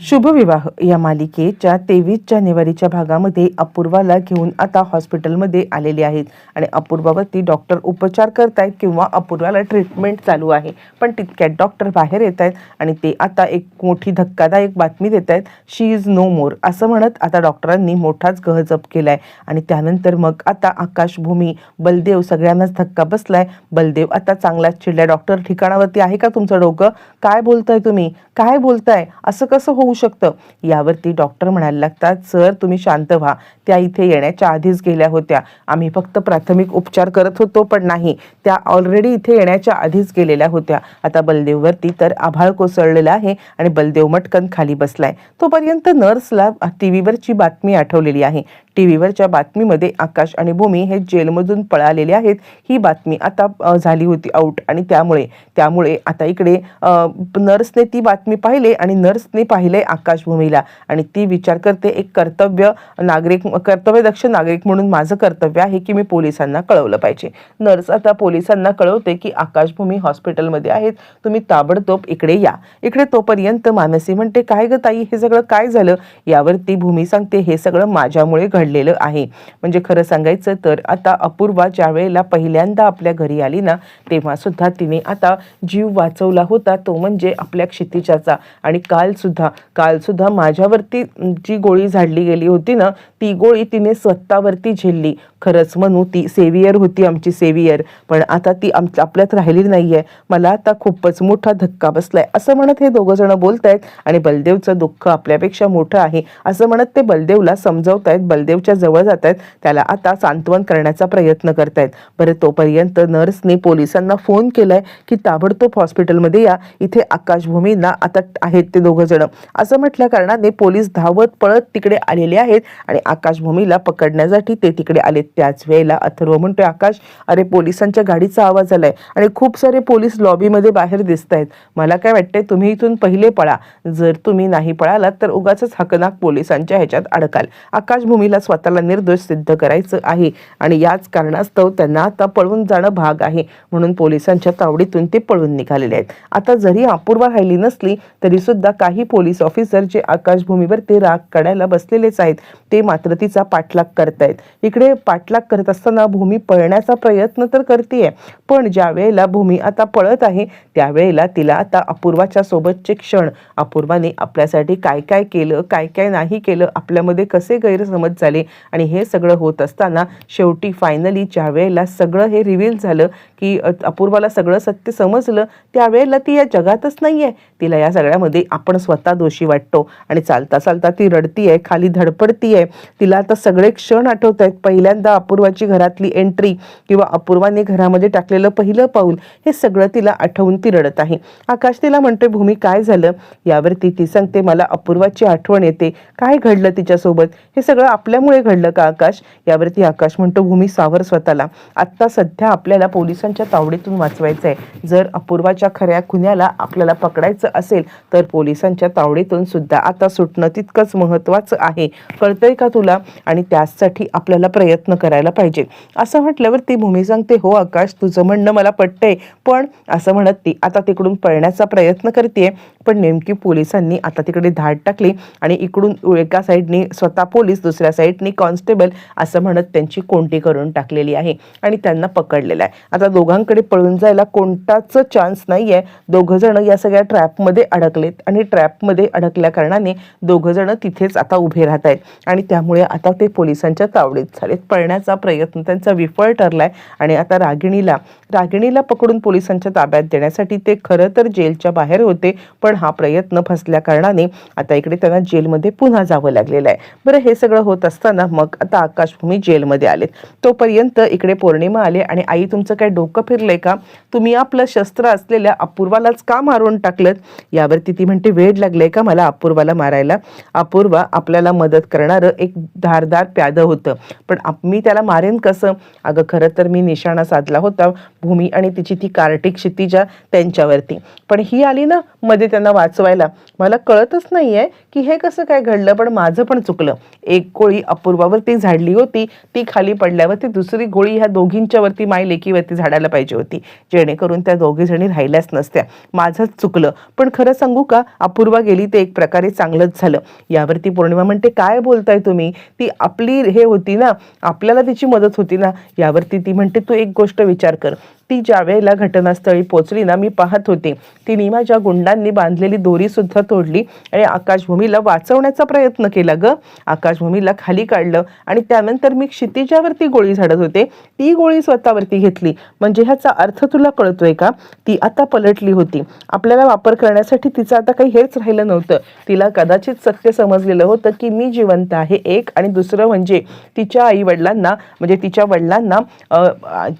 शुभविवाह या मालिकेच्या 23 जानेवारीच्या भागामध्ये अपूर्वाला घेऊन आता हॉस्पिटलमध्ये आलेले आहेत आणि अपूर्वावरती डॉक्टर उपचार करतायत किंवा अपूर्वाला ट्रीटमेंट चालू आहे. पण तितक्यात डॉक्टर बाहेर येत आहेत आणि ते आता एक मोठी धक्कादायक बातमी देत आहेत. शी इज नो मोर असं म्हणत आता डॉक्टरांनी मोठाच गहजप केलाय आणि त्यानंतर मग आता आकाश, भूमी, बलदेव सगळ्यांनाच धक्का बसलाय. बलदेव आता चांगलाच चिडलाय. डॉक्टर, ठिकाणावरती आहे का तुमचं डोकं? काय बोलताय तुम्ही? काय बोलताय? असं कसं होऊ शकतं? यावरती डॉक्टर म्हणायला लागतात, सर तुम्ही शांत व्हा. त्या इथे येण्याच्या आधीच गेल्या होत्या. आम्ही फक्त प्राथमिक उपचार करत होतो, पण नाही, त्या ऑलरेडी इथे येण्याच्या आधीच गेलेल्या होत्या. आता बलदेववरती तर आभाळ कोसळलेला आहे आणि बलदेव मटकन खाली बसलाय. तोपर्यंत नर्सला टीव्हीवरची बातमी आठवलेली आहे. टीव्हीवरच्या बातमीमध्ये आकाश आणि भूमी हे जेलमधून पळालेले आहेत ही बातमी आता झाली होती आउट आणि त्यामुळे आता इकडे नर्सने ती बातमी पाहिली आणि नर्सने पाहिले आकाश, भूमीला आणि ती विचार करते, एक कर्तव्यदक्ष नागरिक म्हणून माझं कर्तव्य आहे की मी पोलिसांना कळवलं पाहिजे. नर्स आता पोलिसांना कळवते की आकाश, भूमी हॉस्पिटलमध्ये आहेत, तुम्ही ताबडतोब इकडे या. इकडे तोपर्यंत मानसी म्हणते, काय ग ताई, हे सगळं काय झालं? यावरती भूमी सांगते, हे सगळं माझ्यामुळे घडलेलं आहे. म्हणजे खरं सांगायचं तर आता अपूर्वा ज्या वेळेला पहिल्यांदा आपल्या घरी आली ना, तेव्हा सुद्धा तिने आता जीव वाचवला होता, तो म्हणजे आपल्या क्षितिजाचा. आणि काल सुद्धा माझ्यावरती जी गोळी झाडली गेली होती ना, ती गोळी तिने स्वतःवरती झेलली. खरंच म्हणू, ती सेवियर होती, आमची सेवियर, पण आता ती आपल्यात राहिली नाहीये. मला आता खूपच मोठा धक्का बसलाय असं म्हणत हे दोघं जण बोलतायत आणि बलदेवचं दुःख आपल्यापेक्षा मोठं आहे असं म्हणत ते बलदेवला समजावतायत. बलदेवच्या जवळ जात आहेत, त्याला आता सांत्वन करण्याचा प्रयत्न करतायत. बरं, तोपर्यंत नर्सने पोलिसांना फोन केलाय की ताबडतोब हॉस्पिटलमध्ये या, इथे आकाश, भूमींना आता आहेत ते दोघं जण. असं म्हटल्या कारणाने पोलीस धावत पळत तिकडे आलेले आहेत आणि आकाश, भूमीला पकडण्यासाठी ते तिकडे आलेत. त्याच वेळेला अथर्व म्हणतोय, आकाश, अरे पोलिसांच्या गाडीचा आवाज आलाय आणि खूप सारे पोलीस लॉबीमध्ये बाहेर दिसत आहेत. मला काय वाटतंय, तुम्ही इथून पहिले पळा. जर तुम्ही नाही पळालात तर उगाच हकनाक पोलिसांच्या ह्याच्यात अडकाल. आकाश, भूमीला स्वतःला निर्दोष सिद्ध करायचं आहे आणि याच कारणास्तव त्यांना आता पळून जाणं भाग आहे, म्हणून पोलिसांच्या तावडीतून ते पळून निघालेले आहेत. आता जरी अपूर्वा राहिली नसली तरी सुद्धा काही पोलीस ऑफिसर जे आकाश, भूमीवर ते राग काढायला बसलेलेच आहेत, ते मात्र तिचा पाठलाग करतायत. इकडे पाठलाग करत असताना भूमी पळण्याचा प्रयत्न तर करतेय, पण ज्या वेळेला भूमी आता पळत आहे त्यावेळेला तिला आता अपूर्वाच्या सोबतचे क्षण, अपूर्वाने आपल्यासाठी काय काय केलं, काय काय नाही केलं, आपल्यामध्ये कसे गैरसमज झाले आणि हे सगळं होत असताना शेवटी फायनली ज्या वेळेला सगळं हे रिव्हील झालं की अपूर्वाला सगळं सत्य समजलं, त्यावेळेला ती या जगातच नाहीये. तिला या सगळ्यामध्ये आपण स्वतः दोषी वाटतो आणि चालता चालता ती रडतीये, खाली धडपडतीये. तिला आता सगळे क्षण आठवत आहेत. पहिल्यांदा अपूर्वाची घरातली एंट्री किंवा अपूर्वाने घरामध्ये टाकलेलं पहिलं पाऊल, हे सगळं तिला आठवून ती रडत आहे. आकाश तिला म्हणतोय, भूमी काय झालं? यावरती ती सांगते, मला अपूर्वाची आठवण येते. काय घडलं तिच्यासोबत? हे सगळं आपल्यामुळे घडलं का आकाश? यावरती आकाश म्हणतो, भूमी सावर स्वतःला. आत्ता सध्या आपल्याला पोलिसांच्या तावडीतून वाचवायचं आहे. जर अपूर्वाच्या खऱ्या खुन्याला आपल्याला पकडायचं असेल तर पोलिसांच्या तावडीतून सुद्धा आता सुटणं तितकंच महत्त्वाचं आहे. कळतंय का तुला? आणि त्यासाठी आपल्याला प्रयत्न करायला पाहिजे. असं म्हटल्यावर ती भूमी सांगते, हो आकाश, तुझं म्हणणं मला पटतंय, पण असं म्हणत ती आता तिकडून पळण्याचा प्रयत्न करते. पण नेमकी पोलिसांनी आता तिकडे धाड टाकली आणि इकडून एका साईडनी स्वतः पोलीस, दुसऱ्या साईडनी कॉन्स्टेबल असं म्हणत त्यांची कोंडी करून टाकलेली आहे आणि त्यांना पकडलेलं आहे. आता दोघांकडे पळून जायला कोणताच चान्स नाही आहे. दोघं जण या सगळ्या ट्रॅपमध्ये अडकलेत आणि ट्रॅपमध्ये अडकल्या कारणाने दोघं जण तिथेच आता उभे राहत आहेत आणि त्यामुळे आता ते पोलिसांच्या तावडीत झालेत. पळण्याचा प्रयत्न त्यांचा विफळ ठरलाय आणि आता रागिणीला पकडून पोलिसांच्या ताब्यात देण्यासाठी ते खरं तर जेलच्या बाहेर होते, पण हा प्रयत्न फसल्या कारणाने आता इकडे त्यांना जेलमध्ये पुन्हा जावं लागलेलं आहे. बरं, हे सगळं होत असताना मग आता आकाश, भूमी जेलमध्ये आलेत. तोपर्यंत इकडे पौर्णिमा आले आणि आई, तुमचं काय डोकं फिरलंय का? तुम्ही आपलं शस्त्र असलेल्या अपूर्वालाच का मारून टाकलं? यावरती ती म्हणते, वेळ लागलंय का मला अपूर्वाला मारायला? अपूर्वा आपल्याला मदत करणारं एक धारदार प्यादं होतं, पण मी त्याला मारेन कसं? अगं, खरं तर मी निशाणा साधला होता भूमी आणि तिची ती कार्टिक क्षितिजा त्यांच्यावरती, पण ही आली ना मध्ये त्यांना वाचवायला. मला कळतच नाहीये की हे कसं काय घडलं, पण माझं पण चुकलं. एक गोळी अपूर्वावरती झाडली होती ती खाली पडल्यावरती दुसरी गोळी ह्या दोघींच्या वरती माय लेकीवरती झाडायला पाहिजे होती, जेणेकरून त्या दोघी जणी राहिल्याच नसत्या. माझंच चुकलं. पण खरं सांगू का, अपूर्वा गेली ते एक प्रकारे चांगलंच झालं. यावरती पौर्णिमा म्हणते काय बोलताय तुम्ही, ती आपली हे होती ना, आपल्याला तिची मदत होती ना. यावरती ती म्हणते तू एक गोष्ट विचार कर, ती ज्या वेळेला घटनास्थळी पोहोचली ना, मी पाहत होते, तिने माझ्या गुंडांनी बांधलेली दोरी सुद्धा तोडली आणि आकाशभूमीला वाचवण्याचा प्रयत्न केला ग. आकाशभूमीला खाली काढलं आणि त्यानंतर मी क्षितिजावरती गोळी झाडत होते, ती गोळी स्वतःवरती घेतली. म्हणजे ह्याचा अर्थ तुला कळतोय का, ती आता पलटली होती. आपल्याला वापर करण्यासाठी तिचं आता काही हेच राहिलं नव्हतं. तिला कदाचित सत्य समजलेलं होतं की मी जिवंत आहे एक, आणि दुसरं म्हणजे तिच्या आई वडिलांना, म्हणजे तिच्या वडिलांना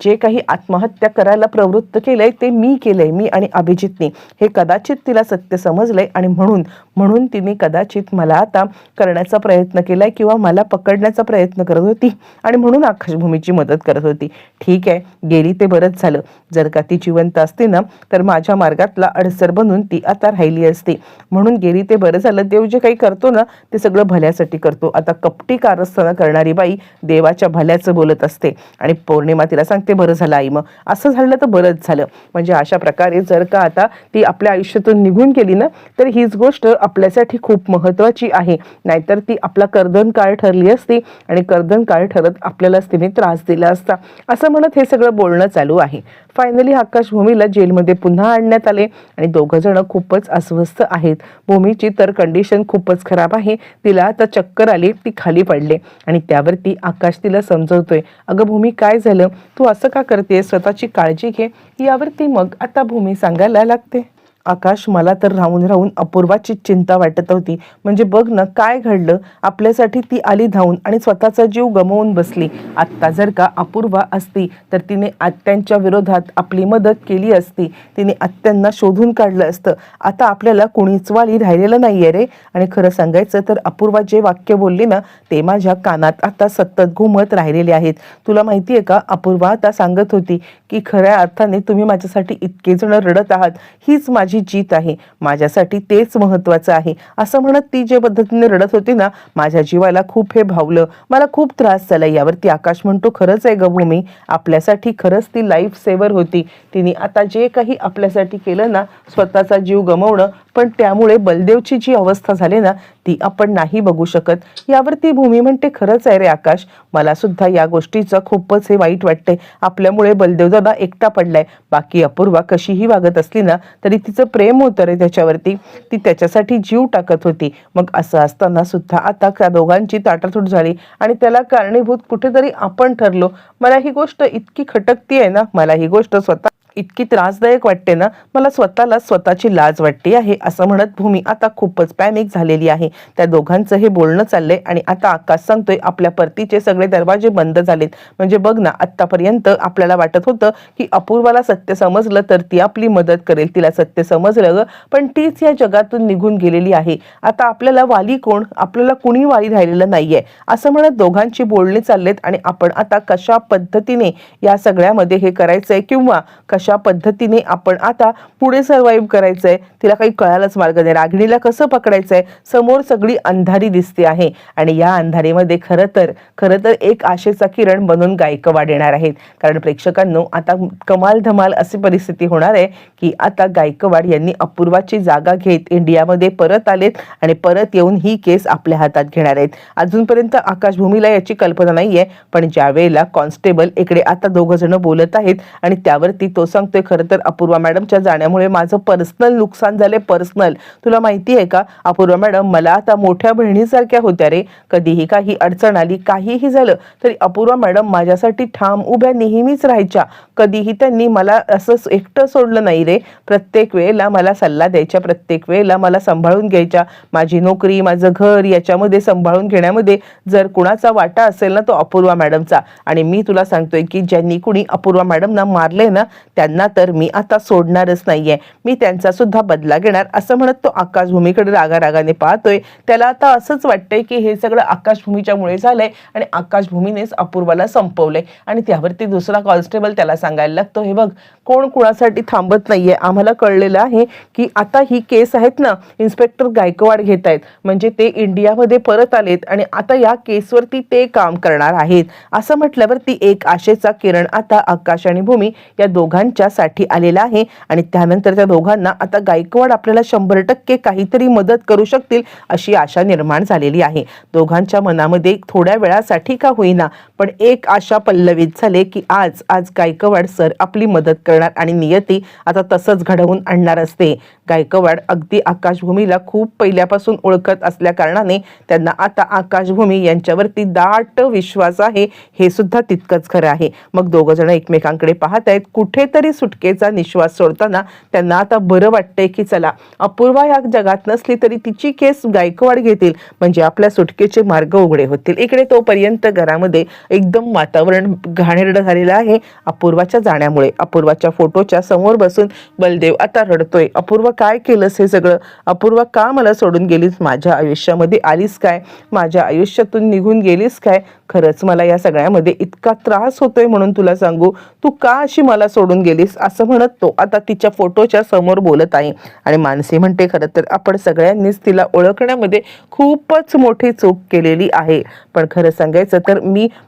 जे काही आत्महत्या करायला प्रवृत्त केलंय ते मी केलंय, मी आणि अभिजितने. हे कदाचित तिला सत्य समजलंय आणि म्हणून तिने कदाचित मला आता करण्याचा प्रयत्न केलाय किंवा मला पकडण्याचा प्रयत्न करत होती आणि म्हणून आकाशभूमीची मदत करत होती. ठीक आहे, गेली ते बरंच झालं. जर का ती जिवंत असते ना, तर माझ्या मार्गातला अडसर बनून ती आता राहिली असती. म्हणून गेली ते बरं झालं. देव जे काही करतो ना, ते सगळं भल्यासाठी करतो. आता कपटी कारस्थानं करणारी बाई देवाच्या भल्याचं बोलत असते. आणि पौर्णिमा तिला सांगते बरं झालं आई, मग असं झालं तर बरंच झालं. म्हणजे अशा प्रकारे जर का आता ती आपल्या आयुष्यातून निघून गेली ना, तर हीच गोष्ट आपल्यासाठी खूप महत्त्वाची आहे. नाहीतर ती आपला कर्दन काळ ठरली असती आणि कर्दन काळ ठरत आपल्यालाच तिने त्रास दिला असता. असं म्हणत हे सगळं बोलणं चालू आहे. फायनली आकाशभूमीला जेलमध्ये पुन्हा आणण्यात आले आणि दोघं जण खूपच अस्वस्थ आहेत. भूमीची तर कंडिशन खूपच खराब आहे. तिला आता चक्कर आली, ती खाली पडले आणि त्यावरती आकाश तिला समजवतोय, अगं भूमी काय झालं, तू असं का करते, स्वतःची काळजी घे. यावरती मग आता भूमी सांगायला लागते, आकाश मला तर राहून राहून अपूर्वाची चिंता वाटत होती. म्हणजे बघ ना काय घडलं, आपल्यासाठी ती आली धावून आणि स्वतःचा जीव गमावून बसली. आत्ता जर का अपूर्वा असती तर तिने आत्यांच्या विरोधात आपली मदत केली असती, तिने आत्यांना शोधून काढलं असतं. आता आपल्याला कुणीच वाली राहिलेलं नाहीये रे. आणि खरं सांगायचं तर अपूर्वा जे वाक्य बोलली ना, ते माझ्या कानात आता सतत घुमत राहिलेले आहेत. तुला माहितीये का, अपूर्वा आता सांगत होती की खऱ्या अर्थाने तुम्ही माझ्यासाठी इतके जण रडत आहात, हीच माझी जीत आहे, माझ्यासाठी तेच महत्वाचं आहे. असं म्हणत ती जे पद्धतीने रडत होती ना, माझ्या जीवाला खूप हे भावलं, मला खूप त्रास झाला. यावरती आकाश म्हणतो खरंच आहे ग भूमी, आपल्यासाठी खरंच ती लाईफ सेवर होती. तिने आता जे काही आपल्यासाठी केलं ना, स्वतःचा जीव गमावणं, पण त्यामुळे बलदेवची जी अवस्था झाली ना, ती आपण नाही बघू शकत. यावरती भूमी म्हणते खरंच आहे रे आकाश, मला सुद्धा या गोष्टीचं खूपच हे वाईट वाटतंय. आपल्यामुळे बलदेव दादा एकटा पडलाय. बाकी अपूर्वा कशीही वागत असली ना, तरी तिचं प्रेम होतं रे त्याच्यावरती, ती त्याच्यासाठी जीव टाकत होती. मग असं असताना सुद्धा आता त्या दोघांची ताटातूट झाली आणि त्याला कारणीभूत कुठेतरी आपण ठरलो. मला ही गोष्ट इतकी खटकती आहे ना, मला ही गोष्ट स्वतः इतकी त्रासदायक वाटते ना, मला स्वतःला स्वतःची लाज वाटते आहे. असं म्हणत भूमी आता खूपच पॅनिक झालेली आहे. त्या दोघांचं हे बोलणं चाललंय आणि आता आकाश सांगतोय आपल्या परतीचे सगळे दरवाजे बंद झालेत. म्हणजे बघ ना, आत्तापर्यंत आपल्याला वाटत होतं की अपूर्वाला सत्य समजलं तर ती आपली मदत करेल, तिला सत्य समजलं ग, पण तीच या जगातून निघून गेलेली आहे. आता आपल्याला वाली कोण, आपल्याला कुणी वाली राहिलेलं नाहीये. असं म्हणत दोघांची बोलणी चाललेत आणि आपण आता कशा पद्धतीने या सगळ्यामध्ये हे करायचंय किंवा कशा पद्धतीने आपण आता पुढे सर्वाइव्ह करायचंय, तिला काही कळायलाच मार्ग नाही. रागिणीला कसं पकडायचंय, समोर सगळी अंधारी दिसते आहे आणि या अंधारीमध्ये खरं तर एक आशेचा किरण बनून गायकवाड येणार आहेत. कारण प्रेक्षकांनो, आता कमाल धमाल अशी परिस्थिती होणार आहे की आता गायकवाड यांनी अपूर्वाची जागा घेत इंडियामध्ये परत आलेत आणि परत येऊन ही केस आपल्या हातात घेणार आहेत. अजूनपर्यंत आकाशभूमीला याची कल्पना नाहीये, पण ज्या वेळेला कॉन्स्टेबल इकडे आता दोघं जण बोलत आहेत आणि त्यावरती तो सांगतोय खरं तर अपूर्वा मॅडमच्या जाण्यामुळे माझं पर्सनल नुकसान झाले. पर्सनल, तुला माहिती आहे का अपूर्वा मॅडम मला आता मोठ्या बहिणीसारख्या होत्या रे. कधीही काही अडचण आली, काहीही झालं तरी अपूर्वा मॅडम माझ्यासाठी ठाम उभ्या नेहमीच राहायच्या. कधीही त्यांनी मला असं एकटं सोडलं नाही रे. प्रत्येक वेळेला मला सल्ला द्यायच्या, प्रत्येक वेळेला मला सांभाळून घ्यायच्या. माझी नोकरी, माझं घर याच्यामध्ये सांभाळून घेण्यामध्ये जर कुणाचा वाटा असेल ना, तो अपूर्वा मॅडमचा. आणि मी तुला सांगतोय की ज्यांनी कुणी अपूर्वा मॅडमना मारले ना, त्या त्यांना तर मी आता सोडणारच नाहीये, मी त्यांचा सुद्धा बदला घेणार, असं म्हणत तो आकाशभूमीकडे रागारागाने पाहतोय. त्याला आता असंच वाटतंय की हे सगळं आकाशभूमीच्यामुळे झालंय आणि आकाशभूमीनेच अपूर्वाला संपवलंय. आणि त्यावरती दुसरा कॉन्स्टेबल त्याला सांगायला लागतो, हे बघ, कोण कुणासाठी थांबत नाहीये. आम्हाला कळलेलं आहे की आता ही केस आहेत ना, इन्स्पेक्टर गायकवाड घेत आहेत, म्हणजे ते इंडियामध्ये परत आलेत आणि आता या केसवरती ते काम करणार आहेत. असं म्हटल्यावरती एक आशेचा किरण आता आकाश आणि भूमी या दोघांच्या साठी आलेला आहे. आणि त्यानंतर त्या दोघांना आता गायकवाड आपल्याला 100% काहीतरी मदत करू शकतील अशी आशा निर्माण झालेली आहे. दोघांच्या मनामध्ये थोड्या वेळासाठी का होईना पण एक आशा पल्लवित झाले की आज गायकवाड सर आपली मदत करणार आणि नियती आता तसंच घडवून आणणार असते. गायकवाड अगदी आकाशभूमीला खूप पहिल्यापासून ओळखत असल्या कारणाने त्यांना आता आकाशभूमी यांच्यावरती दाट विश्वास आहे, हे सुद्धा तितकंच खरं आहे. मग दोघ जण एकमेकांकडे पाहत आहेत. कुठेतरी सुटकेचा निश्वास सोडताना त्यांना आता बरं वाटतंय की चला, अपूर्वा या जगात नसली तरी तिची केस गायकवाड घेतील, म्हणजे आपल्या सुटकेचे मार्ग उघडे होतील. इकडे तोपर्यंत घरामध्ये एकदम वातावरण घाणेरडं झालेलं आहे अपूर्वाच्या जाण्यामुळे. अपूर्वाच्या फोटोच्या समोर बसून बलदेव आता रडतोय. अपूर्वा, काय केलंस हे सगळं? अपूर्वा, का मला सोडून गेलीस? माझ्या आयुष्यामध्ये आलीस काय? माझ्या आयुष्यातून निघून गेलीस काय? खरंच मला या सगळ्यामध्ये इतका त्रास होतोय म्हणून तुला सांगू, तू का अशी मला सोडून गेलीस? असं म्हणत तो आता तिच्या फोटोच्या समोर बोलत आहे. आणि मानसी म्हणते, खरं तर आपण सगळ्यांनीच तिला ओळखण्यामध्ये खूपच मोठी चूक केलेली आहे. पण खरं सांगायचं तर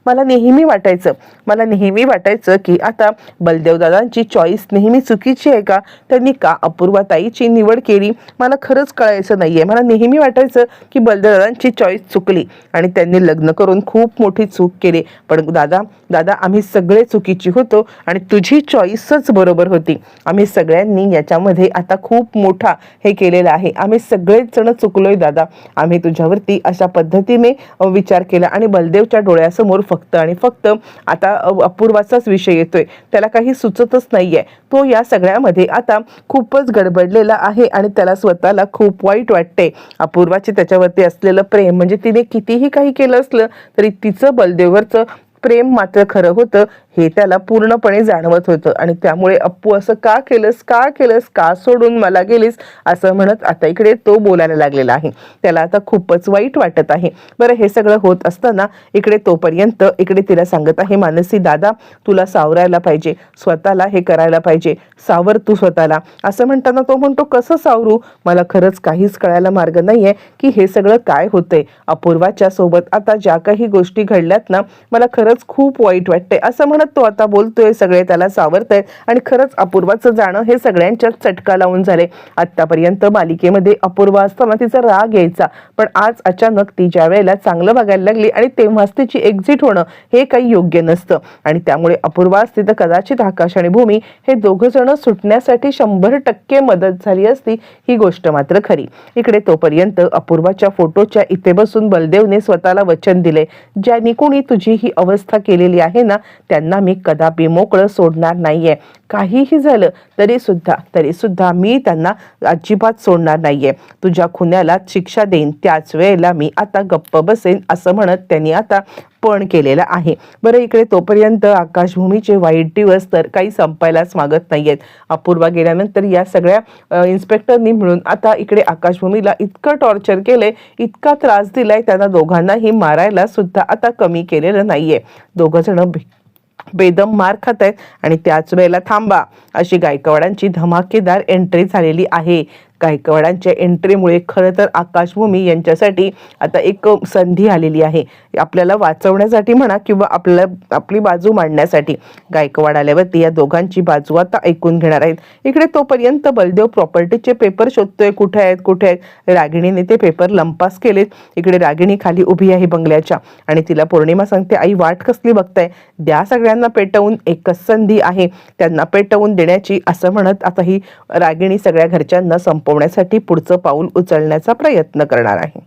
मला नेहमी वाटायचं की आता बलदेव दादांची चॉईस नेहमी चुकीची आहे का? त्यांनी का अपूर्वा ताईची निवड केली? मला खरंच कळायचं नाहीये. मला नेहमी वाटायचं की बलदेव दादांची चॉईस चुकली आणि त्यांनी लग्न करून खूप मोठी चूक केली. पण दादा आम्ही सगळे चुकीची होतो आणि तुझी चॉईसच बरोबर होती. आम्ही सगळ्यांनी याच्यामध्ये आता खूप मोठा हे केलेलं आहे. आम्ही सगळेच जण चुकलोय दादा. आम्ही तुझ्यावरती अशा पद्धतीने विचार केला आणि बलदेवच्या डोळ्यासमोर फक्त आणि फक्त आता अपूर्वाचाच विषय येतोय. त्याला काही सुचतच नाहीये. तो या सगळ्यामध्ये आता खूपच गडबडलेला आहे आणि त्याला स्वतःला खूप वाईट वाटते. अपूर्वाचे त्याच्यावरती असलेलं प्रेम, म्हणजे तिने कितीही काही केलं असलं तरी तिचं बलदेववरचं प्रेम मात्र खरं होतं हे त्याला पूर्णपणे जाणवत होतं. आणि त्यामुळे अप्पू असं का केलंस, का सोडून मला गेलीस, असं म्हणत आता इकडे तो बोलायला लागलेला आहे. त्याला आता खूपच वाईट वाटत आहे. बरं, हे सगळं होत असताना इकडे तोपर्यंत इकडे तिला सांगत आहे मानसी, दादा तुला सावरायला पाहिजे, स्वतःला हे करायला पाहिजे, सावर तू स्वतःला. असं म्हणताना तो म्हणतो, कसं सावरू? मला खरंच काहीच कळायला मार्ग नाहीये की हे सगळं काय होतंय. अपूर्वाच्या सोबत आता ज्या काही गोष्टी घडल्यात ना, मला खरंच खूप वाईट वाटतंय. असं म्हणत तो आता बोलतोय. सगळे त्याला सावरतायत आणि खरंच अपूर्वाचं जाणं हे सगळ्यांच्याच चटका लावून झाले. आतापर्यंत मालिकेमध्ये अपूर्वा असताना तिचा राग यायचा, पण आज अचानक ती ज्या वेळेला चांगलं बघायला लागली आणि तेव्हाच तिची एक्झिट होणं हे काही योग्य नसतं. आणि त्यामुळे अपूर्वा असती तर कदाचित आकाश आणि भूमी हे दोघं जण सुटण्यासाठी 100% मदत झाली असती. ही गोष्ट मात्र खरी. इकडे तोपर्यंत अपूर्वाच्या फोटोच्या इथे बसून बलदेवने स्वतःला वचन दिले, ज्यांनी कोणी तुझी ही अवस्था केलेली आहे ना, त्यांना मी कदापि मोकळं सोडणार नाहीये. काहीही झालं तरी सुद्धा मी त्यांना अजिबात सोडणार नाहीये. तुझ्या खुन्याला शिक्षा देईन, त्याच वेळेला मी आता गप्प बसेन, असं म्हणत त्यांनी आता पण केलेला आहे. बरं, इकडे तोपर्यंत आकाशभूमीचे वाईट दिवस तर काही संपायलाच मागत नाहीयेत. अपूर्वा गेल्यानंतर या सगळ्या इन्स्पेक्टरनी मिळून आता इकडे आकाशभूमीला इतकं टॉर्चर केलंय, इतका त्रास दिलाय, त्यांना दोघांनाही मारायला सुद्धा आता कमी केलेलं नाहीये. दोघं जण बेदम मार खात आहेत आणि त्याच वेळेला थांबा अशी गायकवाडांची धमाकेदार एंट्री झालेली आहे. गायकवाडांच्या एंट्रीमुळे खरं तर आकाशभूमी यांच्यासाठी आता एक संधी आलेली आहे, आपल्याला वाचवण्यासाठी म्हणा किंवा आपली बाजू मांडण्यासाठी. गायकवाड आल्यावरती या दोघांची बाजू आता ऐकून घेणार आहेत. इकडे तोपर्यंत बलदेव प्रॉपर्टीचे पेपर शोधतोय, कुठे आहेत. रागिणीने ते पेपर लंपास केलेत. इकडे रागिणी खाली उभी आहे बंगल्याच्या आणि तिला पौर्णिमा सांगते, आई वाट कसली बघताय, द्या सगळ्यांना पेटवून, एकच संधी आहे त्यांना पेटवून देण्याची. असं म्हणत आता ही रागिणी सगळ्या घरच्यांना संपवण्यासाठी पुढचं पाऊल उचलण्याचा प्रयत्न करणार आहे.